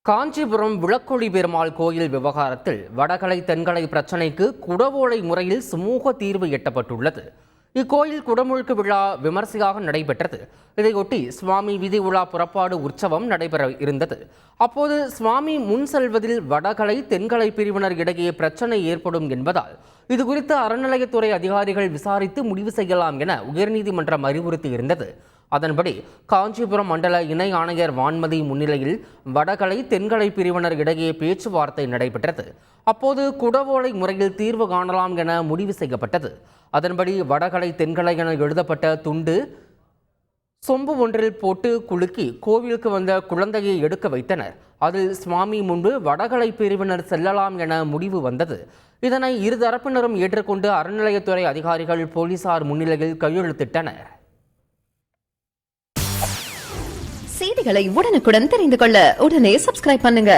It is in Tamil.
காஞ்சிபுரம் விளக்கொளி பெருமாள் கோயில் விவகாரத்தில் வடகலை தென்கலை பிரச்சினைக்கு குடவோலை முறையில் சுமூக தீர்வு எட்டப்பட்டுள்ளது. இக்கோயில் குடமுழுக்கு விழா விமர்சையாக நடைபெற்றது. இதையொட்டி சுவாமி வீதி உலா புறப்பாடு உற்சவம் நடைபெற இருந்தது. அப்போது சுவாமி முன் செல்வதில் வடகலை தென்கலை பிரிவினர் இடையே பிரச்சனை ஏற்படும் என்பதால் இதுகுறித்து அறநிலையத்துறை அதிகாரிகள் விசாரித்து முடிவு செய்யலாம் என உயர்நீதிமன்றம் அறிவுறுத்தி இருந்தது. அதன்படி காஞ்சிபுரம் மண்டல இணை ஆணையர் வான்மதி முன்னிலையில் வடகலை தென்கலை பிரிவினர் இடையே பேச்சுவார்த்தை நடைபெற்றது. அப்போது குடவோலை முறையில் தீர்வு காணலாம் என முடிவு செய்யப்பட்டது. அதன்படி வடகலை தென்கலை என எழுதப்பட்ட துண்டு சொம்பு ஒன்றில் போட்டு குலுக்கி கோவிலுக்கு வந்த குழந்தையை எடுக்க வைத்தனர். அதில் சுவாமி முன்பு வடகலை பிரிவினர் செல்லலாம் என முடிவு வந்தது. இதனை இருதரப்பினரும் ஏற்றுக்கொண்டு அறநிலையத்துறை அதிகாரிகள் போலீசார் முன்னிலையில் கையெழுத்திட்டனர். செய்திகளை உடனுக்குடன் தெரிந்து கொள்ள உடனே சப்ஸ்கிரைப் பண்ணுங்க.